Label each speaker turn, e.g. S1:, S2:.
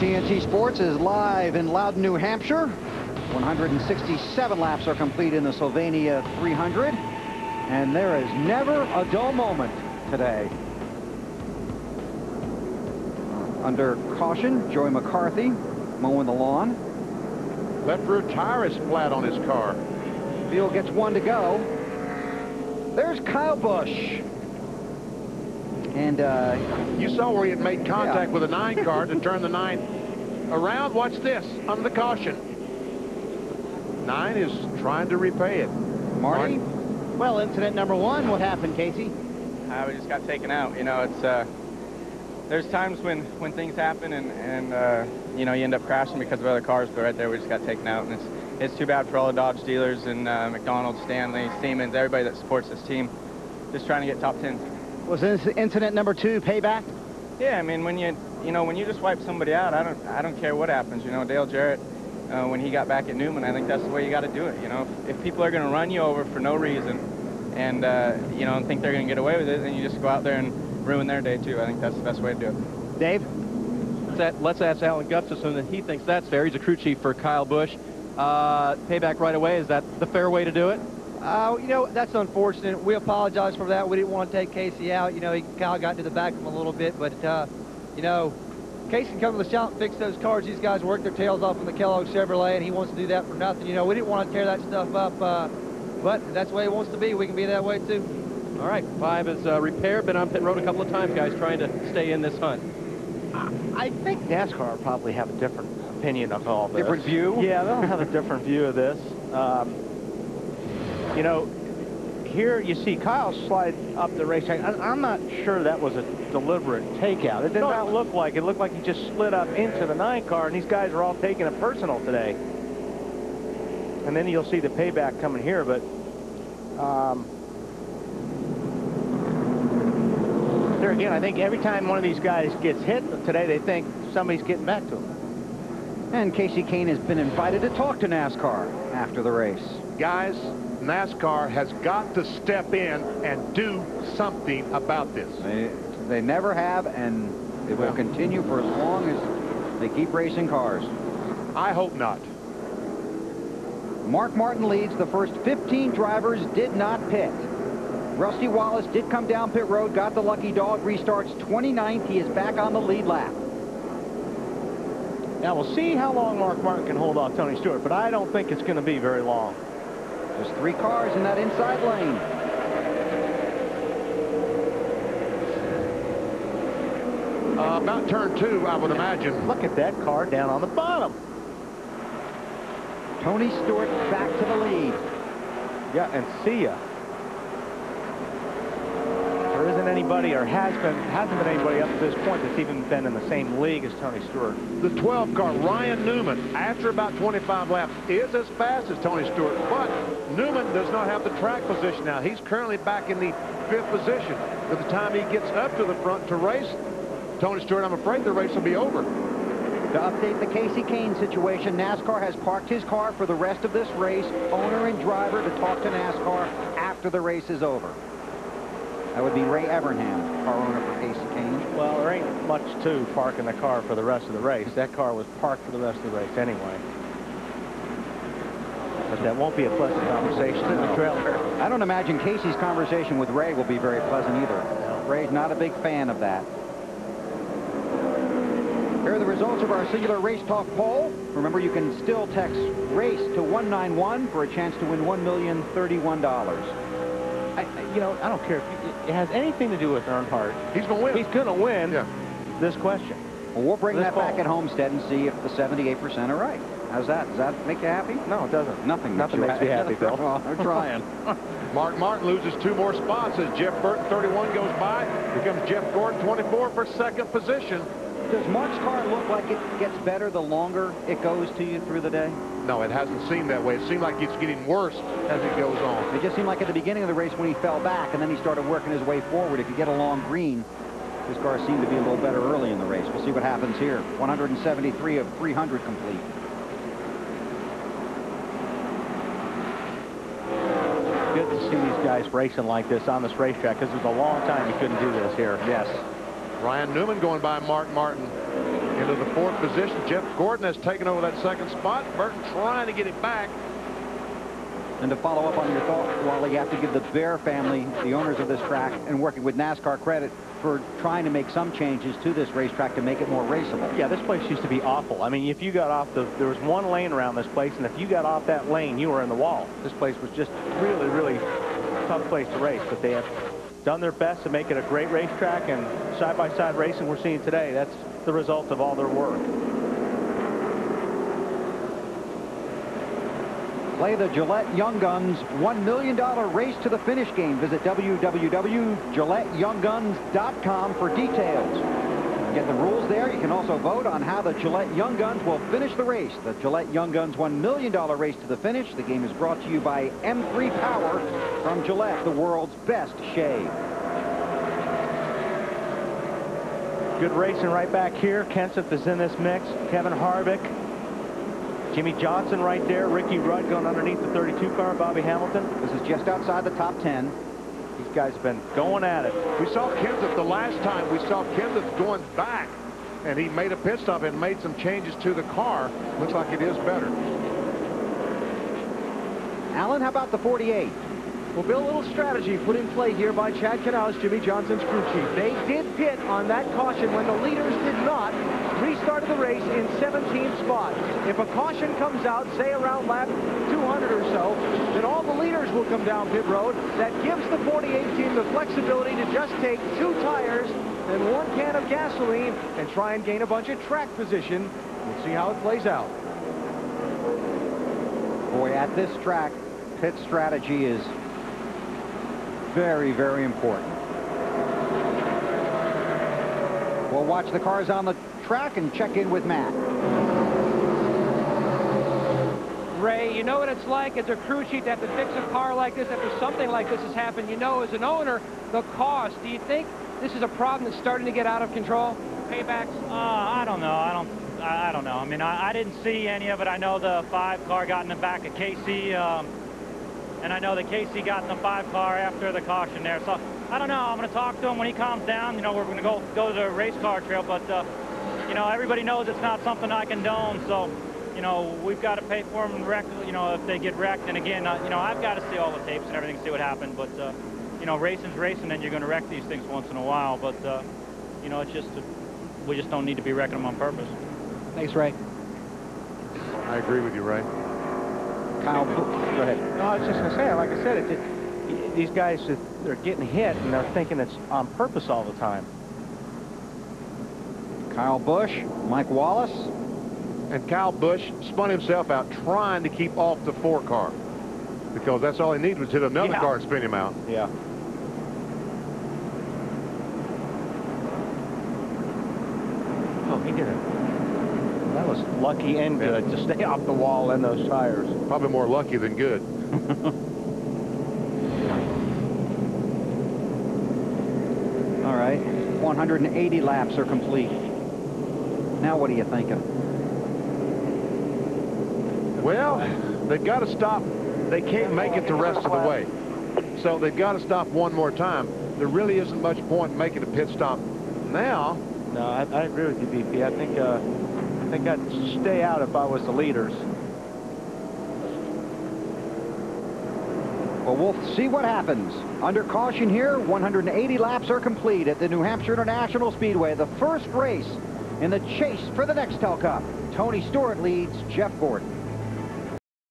S1: TNT Sports is live in Loudon, New Hampshire. 167 laps are complete in the Sylvania 300. And there is never a dull moment today. Under caution, Joey McCarthy mowing the lawn.
S2: Left rear tire is flat on his car.
S1: Field gets one to go. There's Kyle Busch. And
S2: you saw where he had made contact with a 9 car to turn the 9 around. Watch this, under the caution. 9 is trying to repay it.
S1: Marty?
S3: Well, incident number 1, what happened, Casey?
S4: We just got taken out. You know, it's there's times when things happen and you know, you end up crashing because of other cars, but right there we just got taken out, and it's too bad for all the Dodge dealers and McDonald's, Stanley, Siemens, everybody that supports this team, just trying to get top 10.
S3: Was this incident number 2 payback?
S4: Yeah, I mean, when you just wipe somebody out, I don't care what happens. You know, Dale Jarrett, when he got back at Newman, I think that's the way you got to do it. You know, if people are going to run you over for no reason, and you know, think they're going to get away with it, then you just go out there and ruin their day too. I think that's the best way to do it.
S3: Dave?
S5: Let's ask Alan Gustafson that he thinks that's fair. He's a crew chief for Kyle Busch. Payback right away, is that the fair way to do it?
S6: You know, that's unfortunate. We apologize for that. We didn't want to take Casey out. You know, Kyle got into the back of him a little bit, but, you know, Casey can come to the shop and fix those cars. These guys work their tails off in the Kellogg Chevrolet, and he wants to do that for nothing. You know, we didn't want to tear that stuff up, but that's the way he wants to be. We can be that way, too.
S5: All right, 5 is repaired. Been on pit road a couple of times, guys, trying to stay in this hunt.
S7: I think NASCAR probably have a different opinion of all this.
S1: Different view?
S7: Yeah, they'll have a different view of this. You know, here you see Kyle slide up the racetrack. I'm not sure that was a deliberate takeout. It did not look like it. It looked like he just slid up into the 9 car, and these guys are all taking it personal today. And then you'll see the payback coming here, but there again, I think every time one of these guys gets hit today, they think somebody's getting back to him.
S1: And Casey Kane has been invited to talk to NASCAR after the race.
S2: Guys, NASCAR has got to step in and do something about this.
S1: They never have, and it will continue for as long as they keep racing cars.
S2: I hope not.
S1: Mark Martin leads. The first 15 drivers did not pit. Rusty Wallace did come down pit road, got the lucky dog, restarts 29th. He is back on the lead lap.
S7: Now we'll see how long Mark Martin can hold off Tony Stewart, but I don't think it's going to be very long.
S1: Just 3 cars in that inside lane.
S2: About turn 2, I would imagine.
S7: Look at that car down on the bottom.
S1: Tony Stewart back to the lead.
S7: Yeah, and see ya. There isn't anybody, or hasn't been anybody up to this point that's even been in the same league as Tony Stewart.
S2: The 12 car, Ryan Newman, after about 25 laps, is as fast as Tony Stewart, but Newman does not have the track position now. He's currently back in the 5th position. By the time he gets up to the front to race Tony Stewart, I'm afraid the race will be over.
S1: To update the Casey Kane situation, NASCAR has parked his car for the rest of this race, owner and driver to talk to NASCAR after the race is over. That would be Ray Evernham, car owner for Casey Kane.
S7: Well, there ain't much to parking the car for the rest of the race. That car was parked for the rest of the race anyway. But that won't be a pleasant conversation in the trailer.
S1: I don't imagine Casey's conversation with Ray will be very pleasant either. No. Ray's not a big fan of that. Here are the results of our Singular Race Talk poll. Remember, you can still text RACE to 191 for a chance to win $1,031.
S7: You know, I don't care if it has anything to do with Earnhardt.
S2: He's going to win.
S7: He's going to win this question.
S1: Well, we'll bring that back at Homestead and see if the 78% are right. How's that? Does that make you happy?
S7: No, it doesn't.
S1: Nothing
S7: makes me happy, Bill.
S1: Well, I'm trying.
S2: Mark Martin loses 2 more spots as Jeff Burton, 31, goes by. Here comes Jeff Gordon, 24, for 2nd position.
S1: Does Mark's car look like it gets better the longer it goes to you through the day?
S2: No, it hasn't seemed that way. It seemed like it's getting worse as it goes on.
S1: It just seemed like at the beginning of the race when he fell back and then he started working his way forward. If you get along green, his car seemed to be a little better early in the race. We'll see what happens here. 173 of 300 complete.
S7: Good to see these guys racing like this on this racetrack, because it was a long time you couldn't do this here.
S1: Yes.
S2: Ryan Newman going by Mark Martin into the 4th position. Jeff Gordon has taken over that 2nd spot. Burton trying to get it back.
S1: And to follow up on your thought, Wally, you have to give the Bear family, the owners of this track, and working with NASCAR, credit for trying to make some changes to this racetrack to make it more raceable.
S7: Yeah, this place used to be awful. I mean, if you got off there was one lane around this place, and if you got off that lane, you were in the wall. This place was just really, really tough place to race, but they have done their best to make it a great racetrack, and side-by-side racing we're seeing today, that's the result of all their work.
S1: Play the Gillette Young Guns $1 million race to the finish game. Visit www.GilletteYoungGuns.com for details. Get the rules there. You can also vote on how the Gillette Young Guns will finish the race. The Gillette Young Guns $1 million race to the finish. The game is brought to you by M3 Power from Gillette, the world's best shave.
S7: Good racing right back here. Kenseth is in this mix. Kevin Harvick. Jimmy Johnson right there. Ricky Rudd going underneath the 32 car. Bobby Hamilton.
S1: This is just outside the top 10.
S7: These guys have been going at it.
S2: We saw Kenseth the last time. We saw Kenseth going back, and he made a pit stop and made some changes to the car. Looks like it is better.
S1: Alan, how about the 48?
S6: Well, Bill, a little strategy put in play here by Chad Canales, Jimmy Johnson's crew chief. They did pit on that caution when the leaders did not. Restarted the race in 17th spot. If a caution comes out, say around lap 200 or so, then all the leaders will come down pit road. That gives the 48 team the flexibility to just take 2 tires and 1 can of gasoline and try and gain a bunch of track position. We'll see how it plays out.
S1: Boy, at this track, pit strategy is very, very important. We'll watch the cars on the track and check in with Matt.
S8: Ray, you know what it's like as a crew chief to have to fix a car like this after something like this has happened. You know, as an owner, the cost. Do you think this is a problem that's starting to get out of control? Paybacks?
S9: I don't know. I don't know. I mean, I didn't see any of it. I know the 5 car got in the back of Casey, and I know that Casey got in the 5 car after the caution there. So I don't know. I'm going to talk to him when he calms down. You know, we're going to go to the race car trail, but you know, everybody knows it's not something I condone. So, you know, we've got to pay for them and wreck, you know, if they get wrecked. And again, you know, I've got to see all the tapes and everything, see what happened. But you know, racing's racing, and you're going to wreck these things once in a while. But you know, it's just we just don't need to be wrecking them on purpose.
S3: Thanks, Ray.
S2: I agree with you, Ray.
S1: Kyle, go ahead.
S7: No, I was just going to say, like I said, these guys, they're getting hit, and they're thinking it's on purpose all the time.
S1: Kyle Busch, Mike Wallace.
S2: And Kyle Busch spun himself out trying to keep off the 4 car, because that's all he needed was hit another car and spin him out.
S7: Yeah. Oh, he did it. That was lucky and good to stay off the wall in those tires.
S2: Probably more lucky than good.
S1: All right, 180 laps are complete. Now what are you thinking?
S2: Well, they've got to stop. They can't make it the rest of the way. So they've got to stop one more time. There really isn't much point in making a pit stop now.
S7: No, I agree with you, BP. I think I'd stay out if I was the leaders.
S1: Well, we'll see what happens. Under caution here, 180 laps are complete at the New Hampshire International Speedway. The first race in the chase for the Nextel Cup. Tony Stewart leads Jeff Gordon.